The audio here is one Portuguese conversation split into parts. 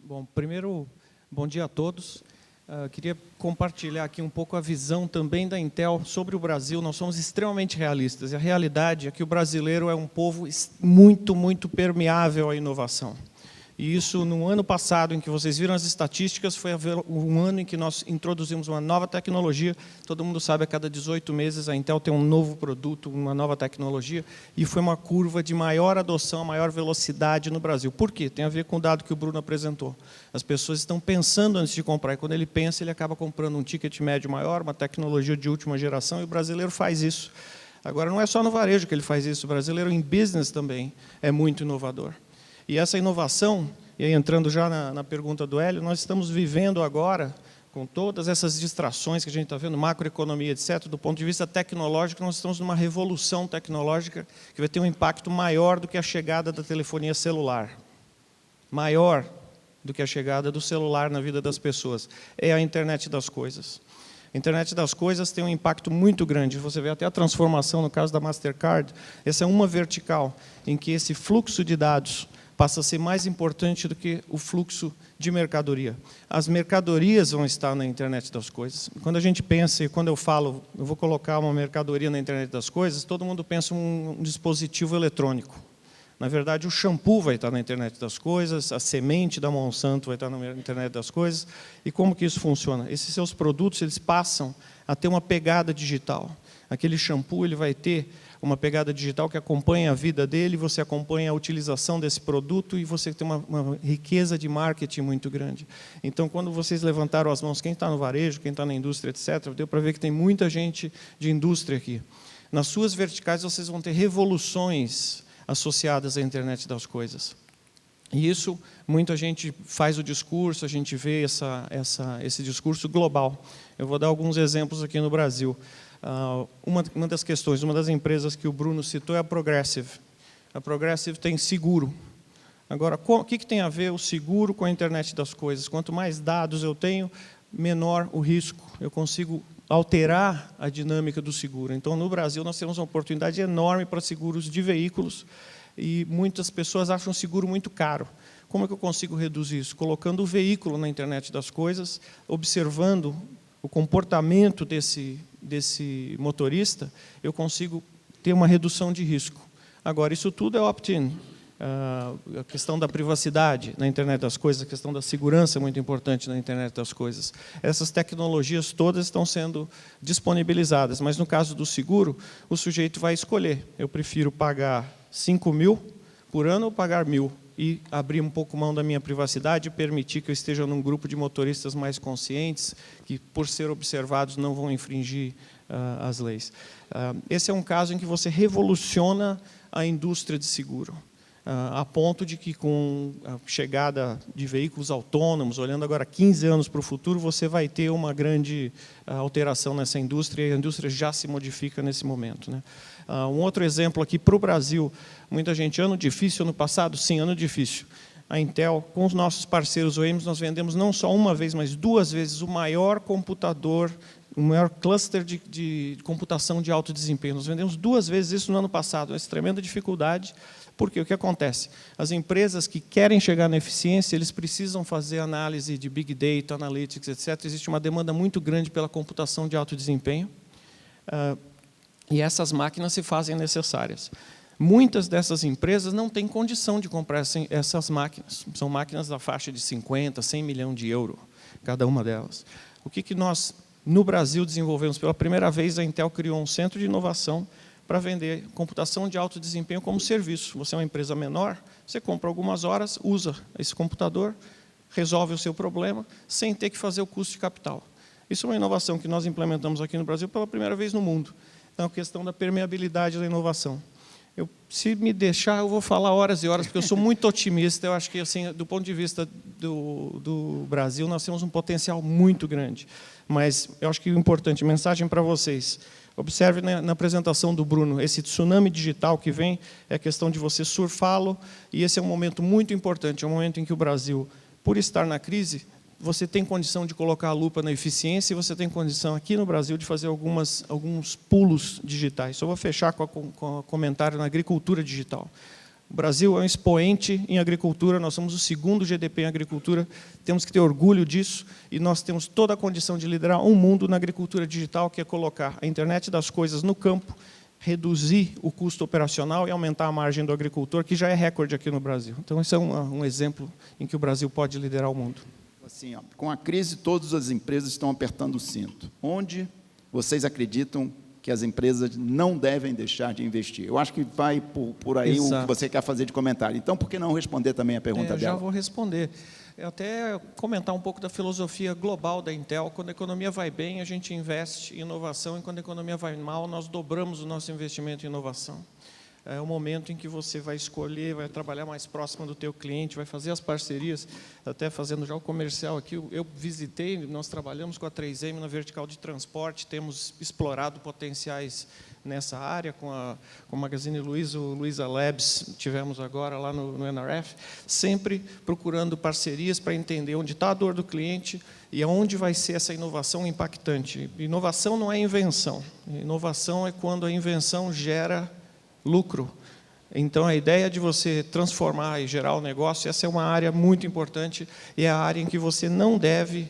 Bom, primeiro, bom dia a todos. Queria compartilhar aqui um pouco a visão também da Intel sobre o Brasil. Nós somos extremamente realistas e a realidade é que o brasileiro é um povo muito permeável à inovação. E isso, no ano passado, em que vocês viram as estatísticas, foi um ano em que nós introduzimos uma nova tecnologia. Todo mundo sabe, a cada 18 meses a Intel tem um novo produto, uma nova tecnologia, e foi uma curva de maior adoção, maior velocidade no Brasil. Por quê? Tem a ver com o dado que o Bruno apresentou. As pessoas estão pensando antes de comprar, e quando ele pensa, ele acaba comprando um ticket médio maior, uma tecnologia de última geração, e o brasileiro faz isso. Agora, não é só no varejo que ele faz isso, o brasileiro em business também é muito inovador. E essa inovação, e aí entrando já na pergunta do Hélio, nós estamos vivendo agora, com todas essas distrações que a gente está vendo, macroeconomia, etc., do ponto de vista tecnológico, nós estamos numa revolução tecnológica que vai ter um impacto maior do que a chegada da telefonia celular. Maior do que a chegada do celular na vida das pessoas. É a internet das coisas. A internet das coisas tem um impacto muito grande. Você vê até a transformação, no caso da Mastercard, essa é uma vertical, em que esse fluxo de dados passa a ser mais importante do que o fluxo de mercadoria. As mercadorias vão estar na internet das coisas. Quando a gente pensa, e quando eu falo, eu vou colocar uma mercadoria na internet das coisas, todo mundo pensa em um dispositivo eletrônico. Na verdade, o shampoo vai estar na internet das coisas, a semente da Monsanto vai estar na internet das coisas. E como que isso funciona? Esses seus produtos, eles passam a ter uma pegada digital. Aquele shampoo, ele vai ter uma pegada digital que acompanha a vida dele, você acompanha a utilização desse produto e você tem uma riqueza de marketing muito grande. Então, quando vocês levantaram as mãos, quem está no varejo, quem está na indústria, etc., deu para ver que tem muita gente de indústria aqui. Nas suas verticais, vocês vão ter revoluções associadas à internet das coisas. E isso, muita gente faz o discurso, a gente vê esse discurso global. Eu vou dar alguns exemplos aqui no Brasil. Uma das questões, uma das empresas que o Bruno citou é a Progressive. A Progressive tem seguro. Agora, o que tem a ver o seguro com a internet das coisas? Quanto mais dados eu tenho, menor o risco. Eu consigo alterar a dinâmica do seguro. Então, no Brasil, nós temos uma oportunidade enorme para seguros de veículos e muitas pessoas acham o seguro muito caro. Como é que eu consigo reduzir isso? Colocando o veículo na internet das coisas, observando o comportamento desse motorista, eu consigo ter uma redução de risco. Agora, isso tudo é opt-in. A questão da privacidade na internet das coisas, a questão da segurança é muito importante na internet das coisas. Essas tecnologias todas estão sendo disponibilizadas, mas no caso do seguro, o sujeito vai escolher. Eu prefiro pagar 5.000 por ano ou pagar 1.000 e abrir um pouco mão da minha privacidade e permitir que eu esteja num grupo de motoristas mais conscientes, que, por ser observados, não vão infringir as leis. Esse é um caso em que você revoluciona a indústria de seguro. A ponto de que, com a chegada de veículos autônomos, olhando agora 15 anos para o futuro, você vai ter uma grande alteração nessa indústria, e a indústria já se modifica nesse momento, né? Um outro exemplo aqui para o Brasil, muita gente, ano difícil, ano passado? Sim, ano difícil. A Intel, com os nossos parceiros OEMs, nós vendemos não só uma vez, mas 2 vezes o maior computador, o maior cluster de computação de alto desempenho. Nós vendemos 2 vezes isso no ano passado, uma tremenda dificuldade. Porque o que acontece? As empresas que querem chegar na eficiência, eles precisam fazer análise de Big Data, Analytics, etc. Existe uma demanda muito grande pela computação de alto desempenho. E essas máquinas se fazem necessárias. Muitas dessas empresas não têm condição de comprar essas máquinas. São máquinas da faixa de 50, 100 milhões de euros, cada uma delas. O que nós, no Brasil, desenvolvemos? Pela primeira vez, a Intel criou um centro de inovação para vender computação de alto desempenho como serviço. Você é uma empresa menor, você compra algumas horas, usa esse computador, resolve o seu problema, sem ter que fazer o custo de capital. Isso é uma inovação que nós implementamos aqui no Brasil pela primeira vez no mundo. Então, a questão da permeabilidade da inovação. Se me deixar, eu vou falar horas e horas, porque eu sou muito otimista. Eu acho que, assim, do ponto de vista do Brasil, nós temos um potencial muito grande. Mas eu acho que o importante, mensagem para vocês, observe na apresentação do Bruno, esse tsunami digital que vem, é a questão de você surfá-lo, e esse é um momento muito importante, é um momento em que o Brasil, por estar na crise, você tem condição de colocar a lupa na eficiência e você tem condição aqui no Brasil de fazer alguns pulos digitais. Só vou fechar com um comentário na agricultura digital. O Brasil é um expoente em agricultura, nós somos o segundo GDP em agricultura, temos que ter orgulho disso, e nós temos toda a condição de liderar um mundo na agricultura digital, que é colocar a internet das coisas no campo, reduzir o custo operacional e aumentar a margem do agricultor, que já é recorde aqui no Brasil. Então, esse é um exemplo em que o Brasil pode liderar o mundo. Assim, ó, com a crise, todas as empresas estão apertando o cinto. Onde vocês acreditam que as empresas não devem deixar de investir? Eu acho que vai por aí o que você quer fazer de comentário. Então, por que não responder também a pergunta dela? Já vou responder. Até comentar um pouco da filosofia global da Intel. Quando a economia vai bem, a gente investe em inovação, e quando a economia vai mal, nós dobramos o nosso investimento em inovação. É o momento em que você vai escolher, vai trabalhar mais próximo do teu cliente, vai fazer as parcerias, até fazendo já o comercial aqui. Eu visitei, nós trabalhamos com a 3M na vertical de transporte, temos explorado potenciais nessa área, com a Magazine Luiza, o Luiza Labs, tivemos agora lá no NRF, sempre procurando parcerias para entender onde está a dor do cliente e aonde vai ser essa inovação impactante. Inovação não é invenção, inovação é quando a invenção gera lucro. Então, a ideia de você transformar e gerar o negócio, essa é uma área muito importante e é a área em que você não deve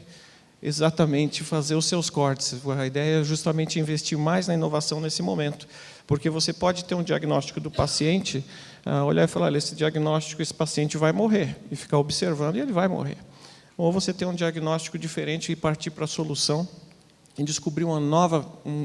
exatamente fazer os seus cortes. A ideia é justamente investir mais na inovação nesse momento, porque você pode ter um diagnóstico do paciente, olhar e falar, olha, esse diagnóstico, esse paciente vai morrer, e ficar observando e ele vai morrer. Ou você ter um diagnóstico diferente e partir para a solução, em descobrir um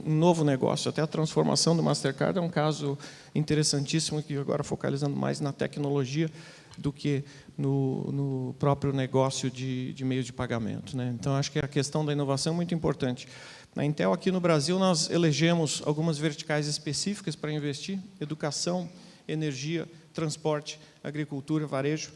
novo negócio. Até a transformação do Mastercard é um caso interessantíssimo, que agora focalizando mais na tecnologia do que no próprio negócio de meios de pagamento, né? Então, acho que a questão da inovação é muito importante. Na Intel, aqui no Brasil, nós elegemos algumas verticais específicas para investir: educação, energia, transporte, agricultura, varejo.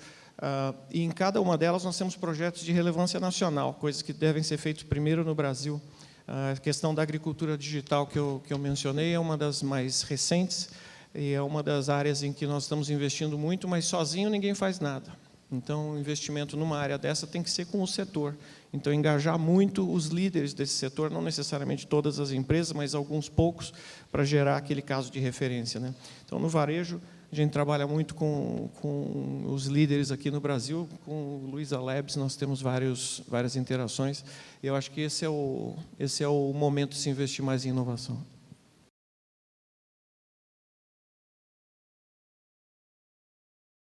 E em cada uma delas nós temos projetos de relevância nacional, coisas que devem ser feitas primeiro no Brasil. A questão da agricultura digital que eu mencionei é uma das mais recentes e é uma das áreas em que nós estamos investindo muito, mas sozinho ninguém faz nada. Então, o investimento numa área dessa tem que ser com o setor. Então, engajar muito os líderes desse setor, não necessariamente todas as empresas, mas alguns poucos, para gerar aquele caso de referência, né? Então, no varejo, a gente trabalha muito com os líderes aqui no Brasil, com o Luiza Labs, nós temos várias interações, e eu acho que esse é o momento de se investir mais em inovação.